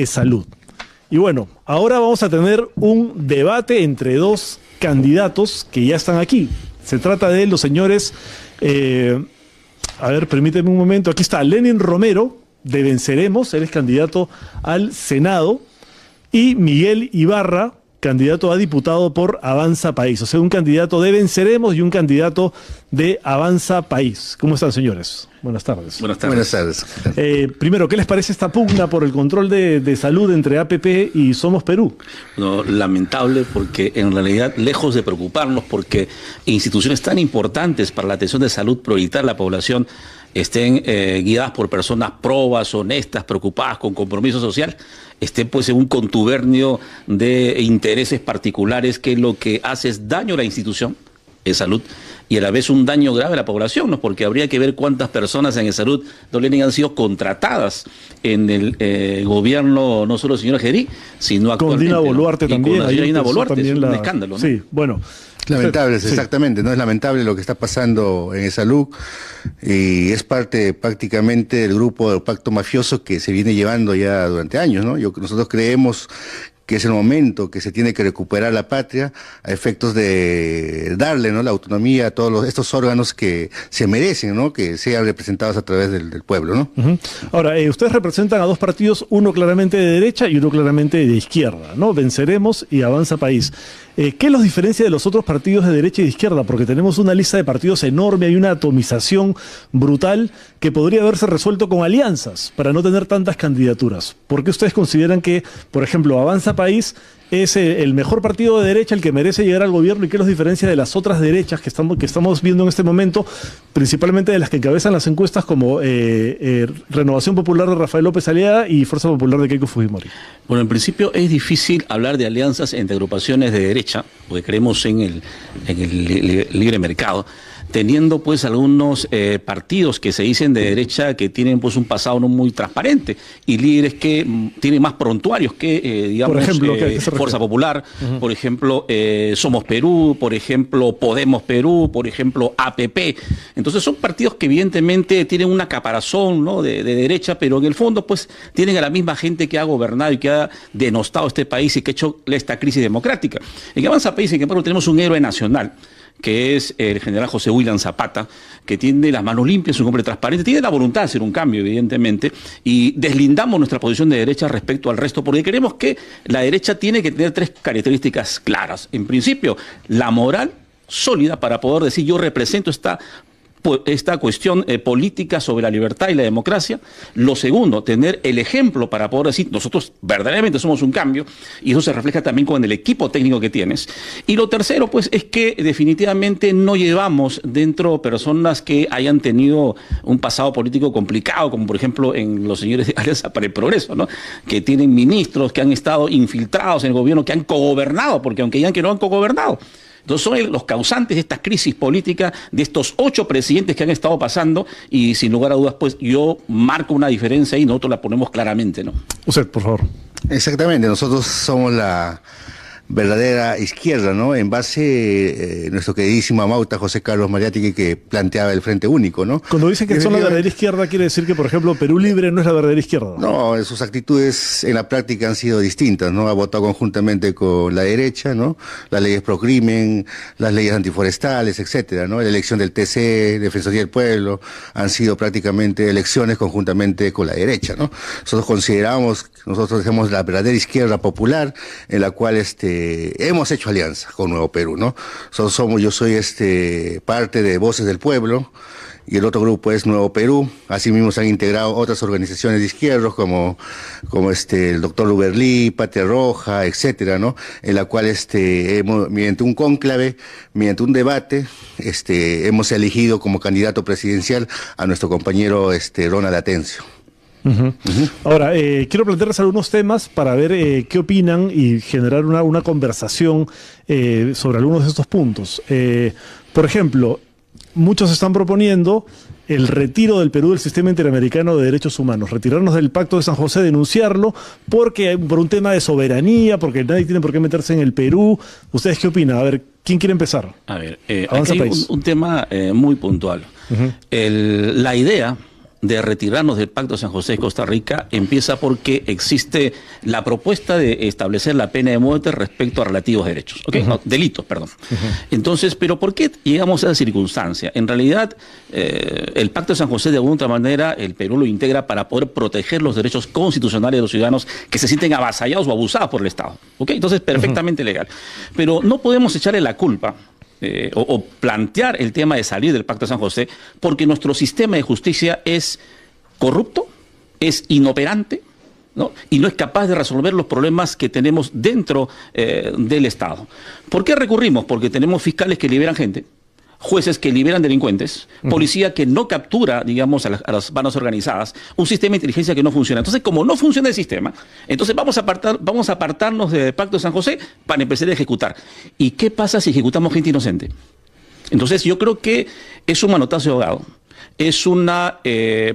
Salud. Y bueno, ahora vamos a tener un debate entre dos candidatos que ya están aquí. Se trata de los señores, a ver, permíteme un momento, aquí está Lenin Romero, de Venceremos, él es candidato al Senado, y Miguel Ibarra, candidato a diputado por Avanza País. O sea, un candidato de Venceremos y un candidato de Avanza País. ¿Cómo están, señores? Buenas tardes. Buenas tardes. Buenas tardes. Primero, ¿qué les parece esta pugna por el control de salud entre APP y Somos Perú? No, lamentable, porque en realidad, lejos de preocuparnos, porque instituciones tan importantes para la atención de salud prioritaria de la población estén guiadas por personas probas, honestas, preocupadas, con compromiso social, estén pues en un contubernio de intereses particulares que lo que hace es daño a la institución de salud y a la vez un daño grave a la población, ¿no? Porque habría que ver cuántas personas en salud han sido contratadas en el gobierno, no solo del señor Gerí, sino actualmente. Con Dina Boluarte también. Con Dina Boluarte, es un escándalo, ¿no? Sí, bueno. Lamentable, Sí. exactamente, ¿no? Es lamentable lo que está pasando en salud y es parte prácticamente del grupo del pacto mafioso que se viene llevando ya durante años, ¿no? Nosotros creemos que es el momento que se tiene que recuperar la patria a efectos de darle, ¿no?, la autonomía a todos estos órganos que se merecen, ¿no?, que sean representados a través del pueblo, ¿no? Uh-huh. Ahora, ustedes representan a dos partidos, uno claramente de derecha y uno claramente de izquierda, ¿no? Venceremos y Avanza País. ¿Qué los diferencia de los otros partidos de derecha y de izquierda? Porque tenemos una lista de partidos enorme, hay una atomización brutal que podría haberse resuelto con alianzas para no tener tantas candidaturas. ¿Por qué ustedes consideran que, por ejemplo, Avanza País es el mejor partido de derecha, el que merece llegar al gobierno, y qué los diferencia de las otras derechas que estamos viendo en este momento, principalmente de las que encabezan las encuestas como Renovación Popular de Rafael López Aliaga y Fuerza Popular de Keiko Fujimori? Bueno, en principio es difícil hablar de alianzas entre agrupaciones de derecha, porque creemos en el libre mercado, teniendo pues algunos partidos que se dicen de derecha que tienen pues un pasado no muy transparente y líderes que tienen más prontuarios que digamos, por ejemplo, Fuerza Popular, por ejemplo Somos Perú, por ejemplo Podemos Perú, por ejemplo APP. Entonces son partidos que evidentemente tienen una caparazón, ¿no?, de derecha, pero en el fondo pues tienen a la misma gente que ha gobernado y que ha denostado este país y que ha hecho esta crisis democrática. En Avanza País, en que tenemos un héroe nacional, que es el general José William Zapata, que tiene las manos limpias, un hombre transparente, tiene la voluntad de hacer un cambio, evidentemente, y deslindamos nuestra posición de derecha respecto al resto, porque creemos que la derecha tiene que tener tres características claras. En principio, la moral sólida para poder decir yo represento esta cuestión política sobre la libertad y la democracia. Lo segundo, tener el ejemplo para poder decir nosotros verdaderamente somos un cambio, y eso se refleja también con el equipo técnico que tienes. Y lo tercero, pues, es que definitivamente no llevamos dentro personas que hayan tenido un pasado político complicado, como por ejemplo en los señores de Alianza para el Progreso, ¿no?, que tienen ministros que han estado infiltrados en el gobierno, que han cogobernado, porque aunque digan que no han cogobernado, entonces son los causantes de esta crisis política, de estos 8 presidentes que han estado pasando, y sin lugar a dudas, pues yo marco una diferencia y nosotros la ponemos claramente, ¿no? Usted, por favor. Exactamente, nosotros somos la verdadera izquierda, ¿no?, en base nuestro queridísimo Amauta José Carlos Mariátegui, que planteaba el Frente Único, ¿no? Cuando dicen que son la verdadera izquierda, quiere decir que, por ejemplo, Perú Libre no es la verdadera izquierda. No, sus actitudes en la práctica han sido distintas, ¿no? Ha votado conjuntamente con la derecha, ¿no? Las leyes pro crimen, las leyes antiforestales, etcétera, ¿no? La elección del TC, Defensoría del Pueblo, han sido prácticamente elecciones conjuntamente con la derecha, ¿no? Nosotros somos la verdadera izquierda popular, en la cual hemos hecho alianza con Nuevo Perú, ¿no? Yo soy parte de Voces del Pueblo, y el otro grupo es Nuevo Perú. Asimismo se han integrado otras organizaciones de izquierdos como el doctor Luberlí, Patria Roja, etcétera, ¿no?, en la cual mediante un cónclave, mediante un debate, hemos elegido como candidato presidencial a nuestro compañero Ronald Atencio. Ahora, quiero plantearles algunos temas para ver qué opinan y generar una conversación sobre algunos de estos puntos. Por ejemplo, muchos están proponiendo el retiro del Perú del Sistema Interamericano de Derechos Humanos, retirarnos del Pacto de San José, denunciarlo, por un tema de soberanía, porque nadie tiene por qué meterse en el Perú. ¿Ustedes qué opinan? A ver, ¿quién quiere empezar? A ver, aquí hay un tema muy puntual. La idea de retirarnos del Pacto de San José de Costa Rica empieza porque existe la propuesta de establecer la pena de muerte respecto a relativos derechos, ¿ok? No, delitos, perdón. Entonces, ¿pero por qué llegamos a esa circunstancia? En realidad, el Pacto de San José, de alguna otra manera, el Perú lo integra para poder proteger los derechos constitucionales de los ciudadanos que se sienten avasallados o abusados por el Estado, ¿ok? Entonces, perfectamente legal. Pero no podemos echarle la culpa o plantear el tema de salir del Pacto de San José porque nuestro sistema de justicia es corrupto, es inoperante, ¿no? Y no es capaz de resolver los problemas que tenemos dentro del Estado. ¿Por qué recurrimos? Porque tenemos fiscales que liberan gente, jueces que liberan delincuentes, policía que no captura, digamos, a las bandas organizadas, un sistema de inteligencia que no funciona. Entonces, como no funciona el sistema, entonces vamos a apartarnos del Pacto de San José para empezar a ejecutar. ¿Y qué pasa si ejecutamos gente inocente? Entonces, yo creo que es un manotazo de ahogado. Es una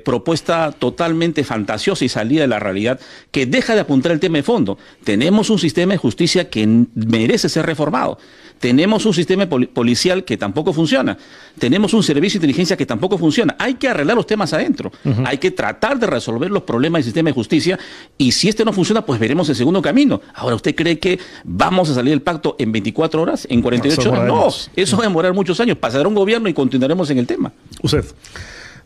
propuesta totalmente fantasiosa y salida de la realidad que deja de apuntar el tema de fondo. Tenemos un sistema de justicia que merece ser reformado. Tenemos un sistema policial que tampoco funciona. Tenemos un servicio de inteligencia que tampoco funciona. Hay que arreglar los temas adentro. Hay que tratar de resolver los problemas del sistema de justicia y si este no funciona, pues veremos el segundo camino. Ahora, ¿usted cree que vamos a salir del pacto en 24 horas, en 48 horas? No, eso va a demorar muchos años. Pasará un gobierno y continuaremos en el tema. Usted.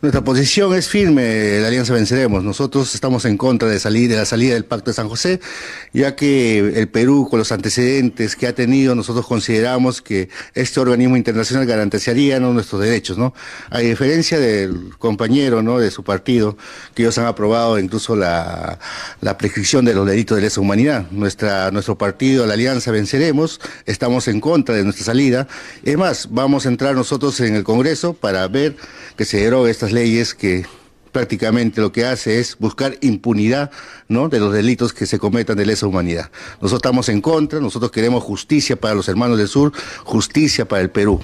Nuestra posición es firme, la Alianza Venceremos. Nosotros estamos en contra de la salida del Pacto de San José, ya que el Perú, con los antecedentes que ha tenido, nosotros consideramos que este organismo internacional garantizaría, ¿no?, nuestros derechos, ¿no? A diferencia del compañero, ¿no?, de su partido, que ellos han aprobado incluso la prescripción de los delitos de lesa humanidad. Nuestro partido, la Alianza Venceremos, estamos en contra de nuestra salida. Es más, vamos a entrar nosotros en el Congreso para ver que se derogue estas leyes que prácticamente lo que hace es buscar impunidad, ¿no?, de los delitos que se cometan de lesa humanidad. Nosotros estamos en contra, nosotros queremos justicia para los hermanos del sur, justicia para el Perú.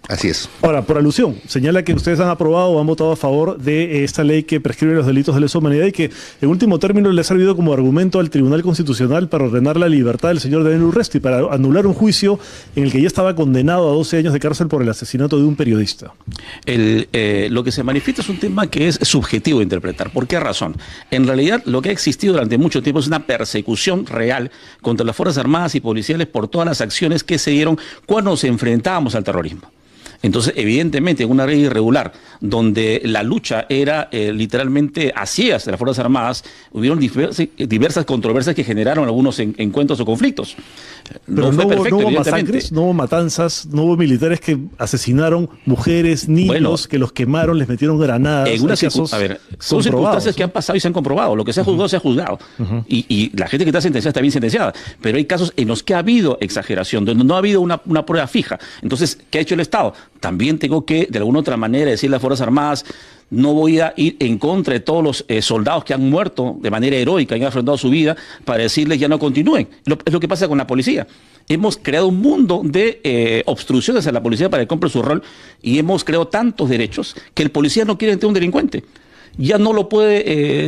Así es. Ahora, por alusión, señala que ustedes han aprobado o han votado a favor de esta ley que prescribe los delitos de lesa humanidad y que en último término le ha servido como argumento al Tribunal Constitucional para ordenar la libertad del señor Daniel Urresti, para anular un juicio en el que ya estaba condenado a 12 años de cárcel por el asesinato de un periodista. Lo que se manifiesta es un tema que es subjetivo de interpretar. ¿Por qué razón? En realidad, lo que ha existido durante mucho tiempo es una persecución real contra las Fuerzas Armadas y policiales por todas las acciones que se dieron cuando nos enfrentábamos al terrorismo. Entonces, evidentemente, en una ley irregular, donde la lucha era literalmente a ciegas de las Fuerzas Armadas, hubieron diversas controversias que generaron algunos encuentros o conflictos. Pero no hubo masacres, no hubo matanzas, no hubo militares que asesinaron mujeres, niños, que los quemaron, les metieron granadas. Son circunstancias que han pasado y se han comprobado. Lo que se ha juzgado, se ha juzgado. Y la gente que está sentenciada está bien sentenciada. Pero hay casos en los que ha habido exageración, donde no ha habido una prueba fija. Entonces, ¿qué ha hecho el Estado? También tengo que, de alguna otra manera, decirle a las Fuerzas Armadas, no voy a ir en contra de todos los soldados que han muerto de manera heroica y han afrontado su vida para decirles ya no continúen. Es lo que pasa con la policía. Hemos creado un mundo de obstrucciones a la policía para que cumpla su rol y hemos creado tantos derechos que el policía no quiere tener un delincuente. Ya no lo puede,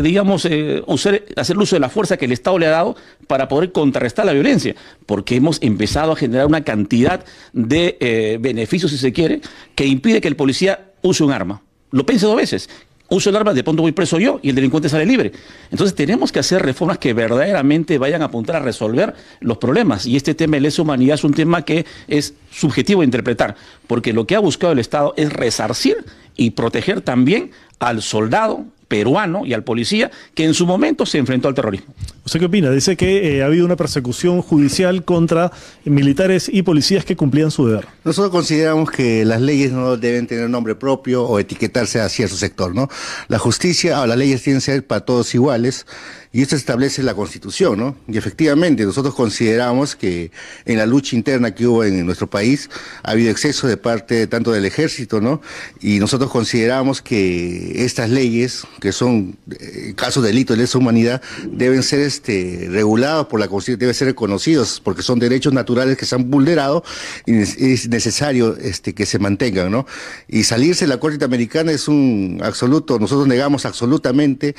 hacer uso de la fuerza que el Estado le ha dado para poder contrarrestar la violencia, porque hemos empezado a generar una cantidad de beneficios, si se quiere, que impide que el policía use un arma. Lo piense 2 veces. Uso el arma, de pronto voy preso yo y el delincuente sale libre. Entonces tenemos que hacer reformas que verdaderamente vayan a apuntar a resolver los problemas. Y este tema de lesa humanidad es un tema que es subjetivo de interpretar, porque lo que ha buscado el Estado es resarcir y proteger también al soldado peruano y al policía que en su momento se enfrentó al terrorismo. ¿Usted qué opina? Dice que ha habido una persecución judicial contra militares y policías que cumplían su deber. Nosotros consideramos que las leyes no deben tener nombre propio o etiquetarse a cierto sector, ¿no? La justicia o las leyes tienen que ser para todos iguales y esto establece la Constitución, ¿no? Y efectivamente nosotros consideramos que en la lucha interna que hubo en nuestro país ha habido exceso de parte tanto del ejército, ¿no? Y nosotros consideramos que estas leyes, que son casos de delito de lesa humanidad, deben ser regulados por la Constitución, deben ser reconocidos porque son derechos naturales que se han vulnerado y es necesario que se mantengan, ¿no? Y salirse de la Corte Interamericana es un absoluto, nosotros negamos absolutamente,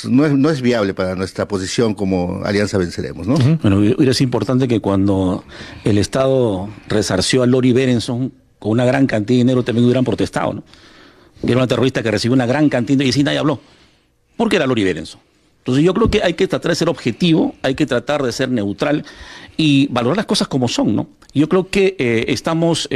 no es viable para nuestra posición como Alianza Venceremos, ¿no? Bueno, es importante que cuando el Estado resarció a Lori Berenson con una gran cantidad de dinero también hubieran protestado, ¿no? que era una terrorista que recibió una gran cantidad y así nadie habló, porque era Lori Berenson. Entonces yo creo que hay que tratar de ser objetivo, hay que tratar de ser neutral y valorar las cosas como son, ¿no? Yo creo que estamos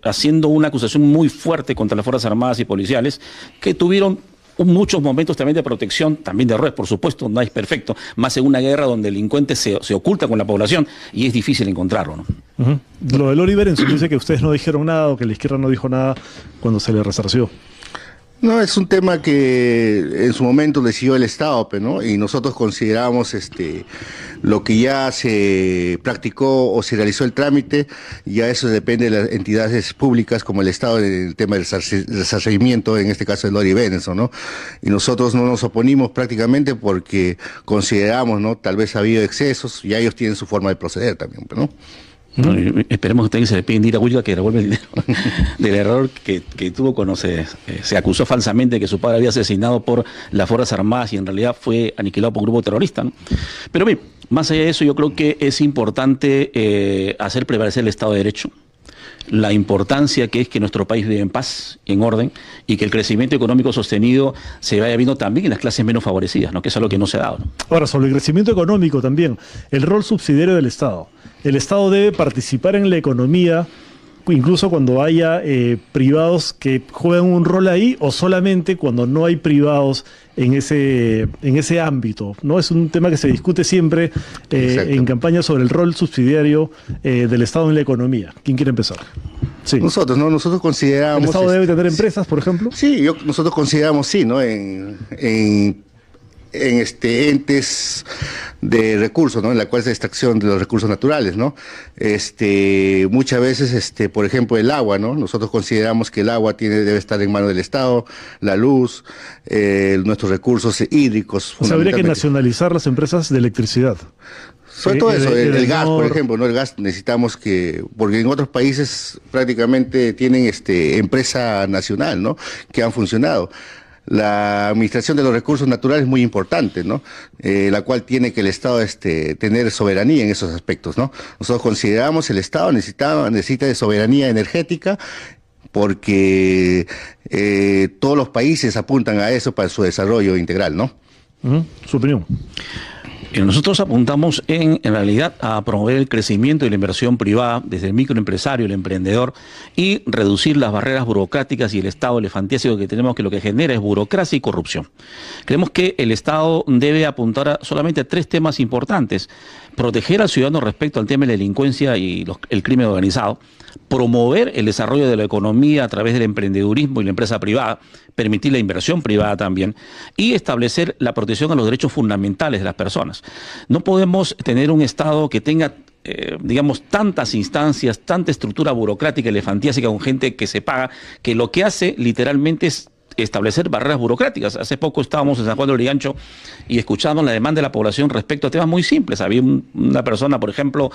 haciendo una acusación muy fuerte contra las Fuerzas Armadas y policiales que tuvieron muchos momentos también de protección, también de errores, por supuesto, no es perfecto, más en una guerra donde el delincuente se oculta con la población y es difícil encontrarlo, ¿no? Lo de Lori Berenson dice que ustedes no dijeron nada o que la izquierda no dijo nada cuando se le resarció. No, es un tema que en su momento decidió el Estado, ¿no? Y nosotros consideramos lo que ya se practicó o se realizó el trámite, ya eso depende de las entidades públicas como el Estado en el tema del resarcimiento, en este caso de Lori Berenson, ¿no? Y nosotros no nos oponimos prácticamente porque consideramos, ¿no? Tal vez ha habido excesos, y ellos tienen su forma de proceder también, ¿no? No, esperemos que también se le pida a Huilga que devuelva el dinero del error que tuvo cuando se acusó falsamente de que su padre había asesinado por las Fuerzas Armadas y en realidad fue aniquilado por un grupo terrorista, ¿no? Pero bien, más allá de eso, yo creo que es importante hacer prevalecer el Estado de Derecho, la importancia que es que nuestro país vive en paz, en orden, y que el crecimiento económico sostenido se vaya viendo también en las clases menos favorecidas, ¿no? Que es algo que no se ha dado, ¿no? Ahora, sobre el crecimiento económico también, el rol subsidiario del Estado. El Estado debe participar en la economía, incluso cuando haya privados que jueguen un rol ahí, o solamente cuando no hay privados en ese ámbito, ¿no? Es un tema que se discute siempre en campaña sobre el rol subsidiario del Estado en la economía. ¿Quién quiere empezar? Sí. Nosotros consideramos... ¿El Estado debe tener empresas, por ejemplo? Sí, nosotros consideramos sí, ¿no? En entes de recursos, ¿no? En la cual es la extracción de los recursos naturales, ¿no? Muchas veces, por ejemplo, el agua, ¿no? Nosotros consideramos que el agua debe estar en manos del Estado, la luz, nuestros recursos hídricos. O sea, habría que nacionalizar las empresas de electricidad. Sobre todo eso, el gas, por ejemplo, ¿no? El gas necesitamos porque en otros países prácticamente tienen empresa nacional, ¿no? Que han funcionado. La administración de los recursos naturales es muy importante, ¿no? La cual tiene que el Estado tener soberanía en esos aspectos, ¿no? Nosotros consideramos el Estado necesita de soberanía energética porque todos los países apuntan a eso para su desarrollo integral, ¿no? Su opinión. Nosotros apuntamos en realidad a promover el crecimiento y la inversión privada desde el microempresario, el emprendedor y reducir las barreras burocráticas y el Estado elefantiásico que tenemos, que lo que genera es burocracia y corrupción. Creemos que el Estado debe apuntar solamente a 3 temas importantes: proteger al ciudadano respecto al tema de la delincuencia y el crimen organizado, promover el desarrollo de la economía a través del emprendedurismo y la empresa privada, permitir la inversión privada también, y establecer la protección a los derechos fundamentales de las personas. No podemos tener un Estado que tenga, digamos, tantas instancias, tanta estructura burocrática elefantiásica con gente que se paga, que lo que hace literalmente es establecer barreras burocráticas. Hace poco estábamos en San Juan de Lurigancho y escuchamos la demanda de la población respecto a temas muy simples. Había una persona, por ejemplo,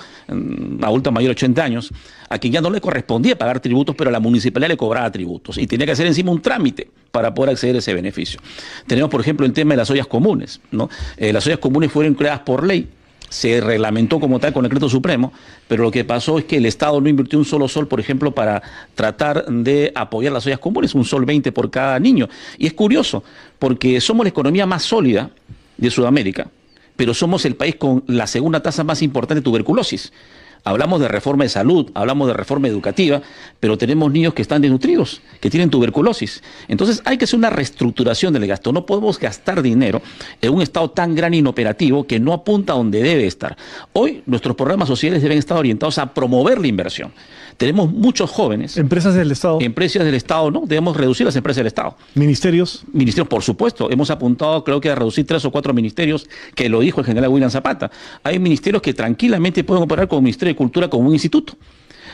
adulta mayor de 80 años, a quien ya no le correspondía pagar tributos, pero la municipalidad le cobraba tributos y tenía que hacer encima un trámite para poder acceder a ese beneficio. Tenemos, por ejemplo, el tema de las ollas comunes, ¿no? Las ollas comunes fueron creadas por ley, se reglamentó como tal con el decreto supremo, pero lo que pasó es que el Estado no invirtió un solo sol, por ejemplo, para tratar de apoyar las ollas comunes, un sol 20 por cada niño. Y es curioso, porque somos la economía más sólida de Sudamérica, pero somos el país con la segunda tasa más importante de tuberculosis. Hablamos de reforma de salud, hablamos de reforma educativa, pero tenemos niños que están desnutridos, que tienen tuberculosis. Entonces hay que hacer una reestructuración del gasto. No podemos gastar dinero en un Estado tan gran e inoperativo que no apunta a donde debe estar. Hoy nuestros programas sociales deben estar orientados a promover la inversión. Tenemos muchos jóvenes. ¿Empresas del Estado? Empresas del Estado, no. Debemos reducir las empresas del Estado. ¿Ministerios? Ministerios, por supuesto. Hemos apuntado, creo que a reducir 3 o 4 ministerios, que lo dijo el general William Zapata. Hay ministerios que tranquilamente pueden operar como Ministerio de Cultura, como un instituto.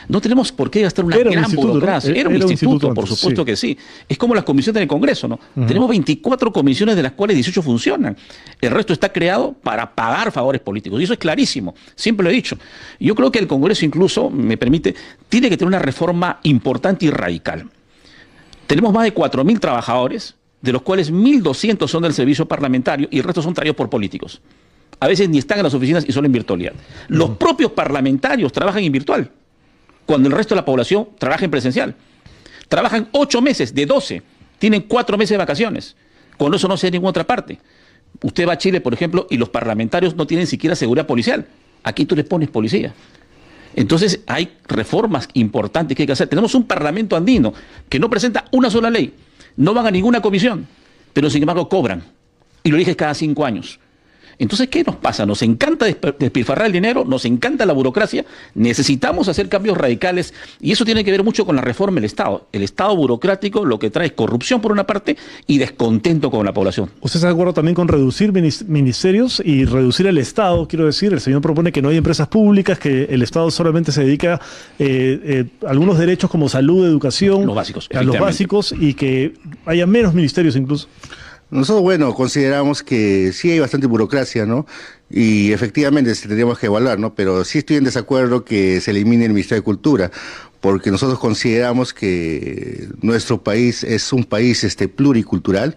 No tenemos por qué gastar una gran burocracia. Era un instituto, por supuesto que sí. Es como las comisiones del Congreso, ¿no? Tenemos 24 comisiones, de las cuales 18 funcionan. El resto está creado para pagar favores políticos. Y eso es clarísimo. Siempre lo he dicho. Yo creo que el Congreso, incluso, me permite, tiene que tener una reforma importante y radical. Tenemos más de 4.000 trabajadores, de los cuales 1.200 son del servicio parlamentario y el resto son traídos por políticos. A veces ni están en las oficinas y solo en virtualidad. Los propios parlamentarios trabajan en virtual, cuando el resto de la población trabaja en presencial. Trabajan 8 meses de 12 tienen 4 meses de vacaciones. Con eso no se da en ninguna otra parte. Usted va a Chile, por ejemplo, y los parlamentarios no tienen siquiera seguridad policial. Aquí tú les pones policía. Entonces hay reformas importantes que hay que hacer. Tenemos un parlamento andino que no presenta una sola ley, no van a ninguna comisión, pero sin embargo cobran y lo eliges cada 5 años. Entonces, ¿qué nos pasa? Nos encanta despilfarrar el dinero, nos encanta la burocracia, necesitamos hacer cambios radicales y eso tiene que ver mucho con la reforma del Estado. El Estado burocrático lo que trae es corrupción por una parte y descontento con la población. ¿Usted está de acuerdo también con reducir ministerios y reducir el Estado? Quiero decir, el señor propone que no hay empresas públicas, que el Estado solamente se dedica a algunos derechos como salud, educación, los básicos, a los básicos y que haya menos ministerios incluso. Nosotros, bueno, consideramos que sí hay bastante burocracia, ¿no? Y efectivamente tendríamos que evaluar, ¿no? Pero sí estoy en desacuerdo que se elimine el Ministerio de Cultura, porque nosotros consideramos que nuestro país es un país pluricultural,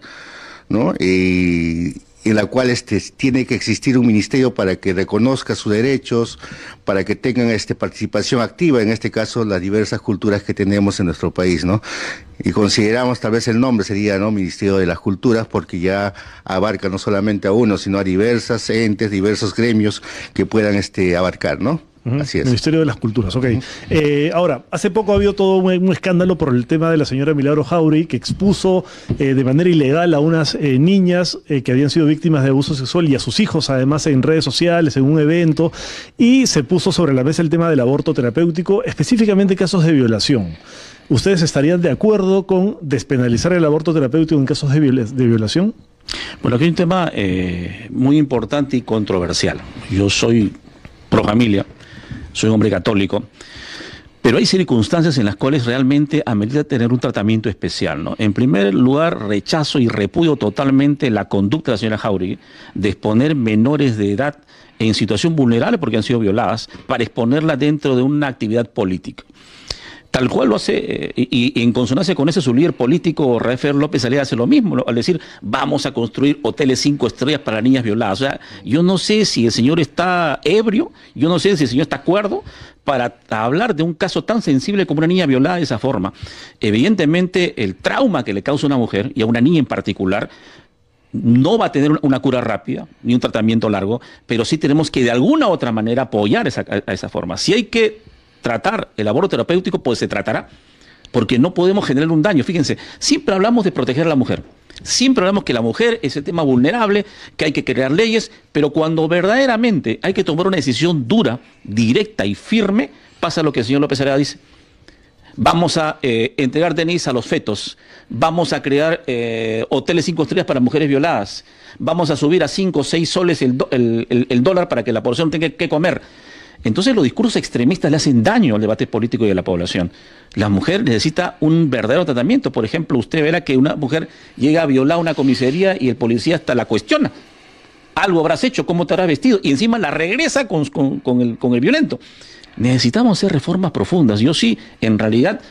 ¿no? Y en la cual tiene que existir un ministerio para que reconozca sus derechos, para que tengan participación activa, en este caso las diversas culturas que tenemos en nuestro país, ¿no? Y consideramos tal vez el nombre sería, ¿no?, Ministerio de las Culturas, porque ya abarca no solamente a uno, sino a diversas entes, diversos gremios que puedan abarcar, ¿no? Así es. Ministerio de las Culturas, ok. Ahora, hace poco ha habido todo un escándalo por el tema de la señora Milagro Jauregui, que expuso de manera ilegal a unas niñas que habían sido víctimas de abuso sexual y a sus hijos, además, en redes sociales, en un evento, y se puso sobre la mesa el tema del aborto terapéutico, específicamente casos de violación. ¿Ustedes estarían de acuerdo con despenalizar el aborto terapéutico en casos de violación? Bueno, aquí hay un tema muy importante y controversial. Yo soy pro familia. Soy un hombre católico, pero hay circunstancias en las cuales realmente amerita tener un tratamiento especial, ¿no? En primer lugar, rechazo y repudio totalmente la conducta de la señora Jauregui de exponer menores de edad en situación vulnerable porque han sido violadas para exponerla dentro de una actividad política. Tal cual lo hace, y en consonancia con ese, su líder político, Rafael López Aliaga, hace lo mismo, ¿no?, al decir, vamos a construir hoteles 5 estrellas para niñas violadas. O sea, yo no sé si el señor está ebrio, yo no sé si el señor está cuerdo para hablar de un caso tan sensible como una niña violada de esa forma. Evidentemente, el trauma que le causa a una mujer, y a una niña en particular, no va a tener una cura rápida, ni un tratamiento largo, pero sí tenemos que de alguna u otra manera apoyar a esa forma. Si hay que tratar el aborto terapéutico, pues se tratará, porque no podemos generar un daño. Fíjense, siempre hablamos de proteger a la mujer, siempre hablamos que la mujer es el tema vulnerable, que hay que crear leyes, pero cuando verdaderamente hay que tomar una decisión dura, directa y firme, pasa lo que el señor López Aliaga dice. Vamos a entregar DNIs a los fetos, vamos a crear hoteles 5 estrellas para mujeres violadas, vamos a subir a 5 o 6 soles el dólar para que la población tenga que comer. Entonces los discursos extremistas le hacen daño al debate político y a la población. La mujer necesita un verdadero tratamiento. Por ejemplo, usted verá que una mujer llega a violar una comisaría y el policía hasta la cuestiona. Algo habrás hecho, ¿cómo te habrás vestido? Y encima la regresa con el violento. Necesitamos hacer reformas profundas. Yo sí, en realidad,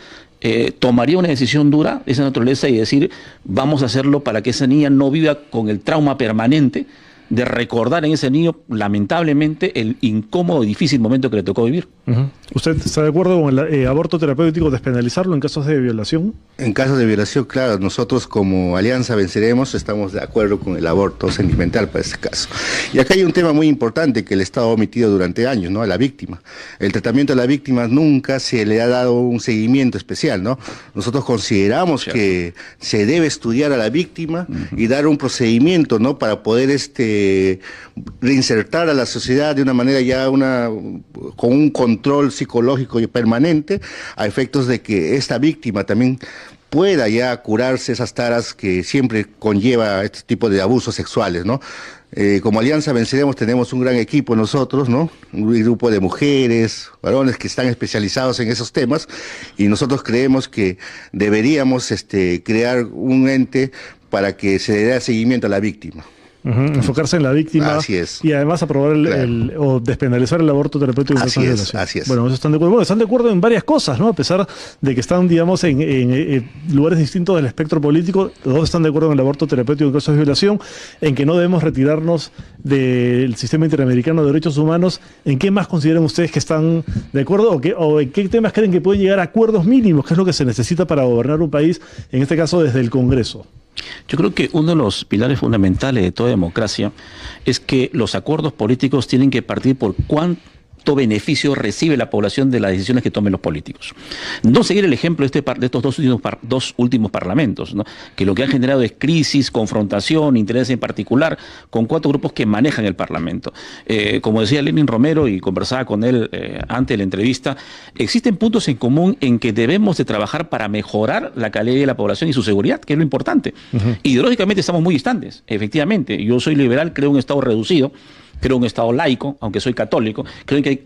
tomaría una decisión dura de esa naturaleza y decir, vamos a hacerlo para que esa niña no viva con el trauma permanente de recordar en ese niño, lamentablemente, el incómodo y difícil momento que le tocó vivir. ¿Usted está de acuerdo con el aborto terapéutico, despenalizarlo en casos de violación? En casos de violación, claro, nosotros como Alianza Venceremos estamos de acuerdo con el aborto sentimental para este caso. Y acá hay un tema muy importante que el Estado ha omitido durante años, ¿no?, a la víctima. El tratamiento de la víctima nunca se le ha dado un seguimiento especial, ¿no? Nosotros consideramos que se debe estudiar a la víctima y dar un procedimiento, ¿no?, para poder reinsertar a la sociedad de una manera ya con un control psicológico y permanente, a efectos de que esta víctima también pueda ya curarse esas taras que siempre conlleva este tipo de abusos sexuales, ¿no? Como Alianza Venceremos tenemos un gran equipo nosotros, ¿no?, un grupo de mujeres, varones que están especializados en esos temas, y nosotros creemos que deberíamos crear un ente para que se dé seguimiento a la víctima. Enfocarse en la víctima. Así es. Y además aprobar o despenalizar el aborto terapéutico. Así es. Bueno, eso están de acuerdo. Bueno, están de acuerdo en varias cosas, ¿no? A pesar de que están, digamos, en lugares distintos del espectro político, los dos están de acuerdo en el aborto terapéutico en casos de violación, en que no debemos retirarnos del sistema interamericano de derechos humanos. ¿En qué más consideran ustedes que están de acuerdo o en qué temas creen que pueden llegar a acuerdos mínimos, que es lo que se necesita para gobernar un país, en este caso desde el Congreso? Yo creo que uno de los pilares fundamentales de toda democracia es que los acuerdos políticos tienen que partir por cuánto beneficio recibe la población de las decisiones que tomen los políticos. No seguir el ejemplo de estos dos últimos parlamentos, ¿no? Que lo que han generado es crisis, confrontación, interés en particular, con 4 grupos que manejan el Parlamento. Como decía Lenin Romero, y conversaba con él antes de la entrevista, existen puntos en común en que debemos de trabajar para mejorar la calidad de la población y su seguridad, que es lo importante. Ideológicamente estamos muy distantes, efectivamente. Yo soy liberal, creo en un Estado reducido, creo en un Estado laico, aunque soy católico, creo que hay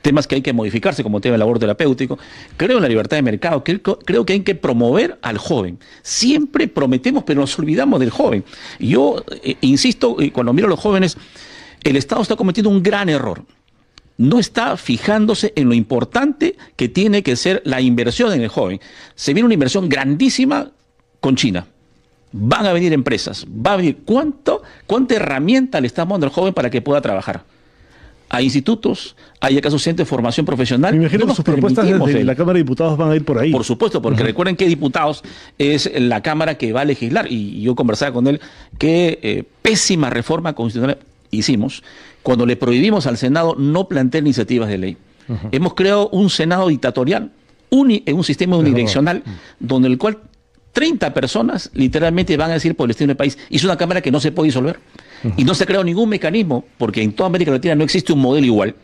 temas que hay que modificarse, como el tema del aborto terapéutico, creo en la libertad de mercado, creo que hay que promover al joven. Siempre prometemos, pero nos olvidamos del joven. Yo insisto, cuando miro a los jóvenes, el Estado está cometiendo un gran error. No está fijándose en lo importante que tiene que ser la inversión en el joven. Se viene una inversión grandísima con China. Van a venir empresas, va a venir cuánta herramienta le estamos dando al joven para que pueda trabajar. Hay institutos, hay acaso centros de formación profesional. Me imagino que sus propuestas desde la Cámara de Diputados van a ir por ahí. Por supuesto, porque recuerden que diputados es la Cámara que va a legislar, y yo conversaba con él qué pésima reforma constitucional hicimos cuando le prohibimos al Senado no plantear iniciativas de ley. Hemos creado un Senado dictatorial, un sistema unidireccional, donde el cual 30 personas literalmente van a decir por el destino del país. Y es una Cámara que no se puede disolver. Y no se ha creado ningún mecanismo, porque en toda América Latina no existe un modelo igual,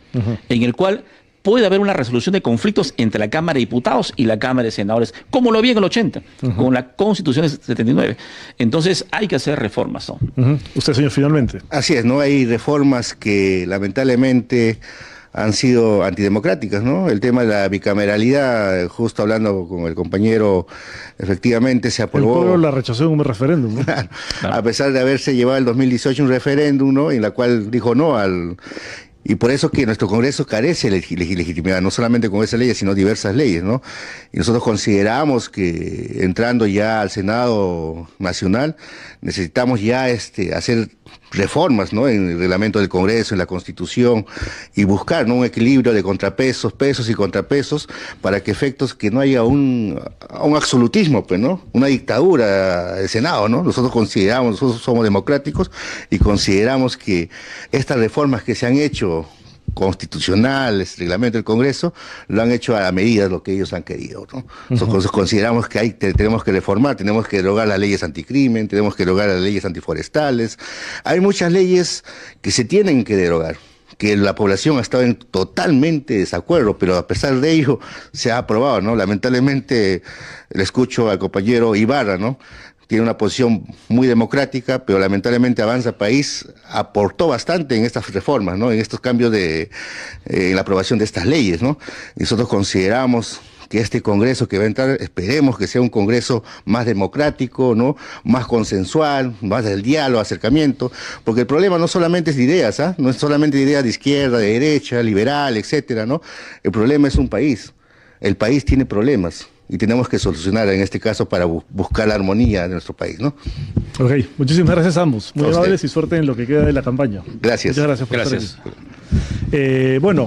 en el cual puede haber una resolución de conflictos entre la Cámara de Diputados y la Cámara de Senadores, como lo había en el 80, con la Constitución de 79. Entonces hay que hacer reformas, ¿no? Usted, señor, finalmente. Así es, ¿no? Hay reformas que lamentablemente han sido antidemocráticas, ¿no? El tema de la bicameralidad, justo hablando con el compañero, efectivamente se aprobó. El pueblo la rechazó en un referéndum, ¿no? Claro. A pesar de haberse llevado el 2018 un referéndum, ¿no? En la cual dijo no al... Y por eso que nuestro Congreso carece de legitimidad, no solamente con esas leyes, sino diversas leyes, ¿no? Y nosotros consideramos que entrando ya al Senado Nacional, necesitamos ya hacer reformas, ¿no? En el reglamento del Congreso, en la Constitución, y buscar, ¿no? Un equilibrio de contrapesos, pesos y contrapesos, para que efectos que no haya un absolutismo, pues, ¿no? Una dictadura del Senado, ¿no? Nosotros somos democráticos y consideramos que estas reformas que se han hecho constitucionales, reglamento del Congreso, lo han hecho a la medida de lo que ellos han querido, ¿no? Nosotros consideramos que tenemos que reformar, tenemos que derogar las leyes anticrimen, tenemos que derogar las leyes antiforestales. Hay muchas leyes que se tienen que derogar, que la población ha estado en totalmente desacuerdo, pero a pesar de ello se ha aprobado, ¿no? Lamentablemente le escucho al compañero Ibarra, ¿no? Tiene una posición muy democrática, pero lamentablemente Avanza País aportó bastante en estas reformas, ¿no? En estos cambios en la aprobación de estas leyes, ¿no? Y nosotros consideramos que este Congreso que va a entrar, esperemos que sea un Congreso más democrático, ¿no? Más consensual, más del diálogo, acercamiento, porque el problema no solamente es de ideas, ¿ah? No es solamente de ideas de izquierda, de derecha, liberal, etcétera, ¿no? El problema es un país. El país tiene problemas y tenemos que solucionar en este caso para buscar la armonía de nuestro país, ¿no? Ok, muchísimas gracias a ambos. Muy amables y suerte en lo que queda de la campaña. Gracias. Muchas gracias por estar aquí. Bueno.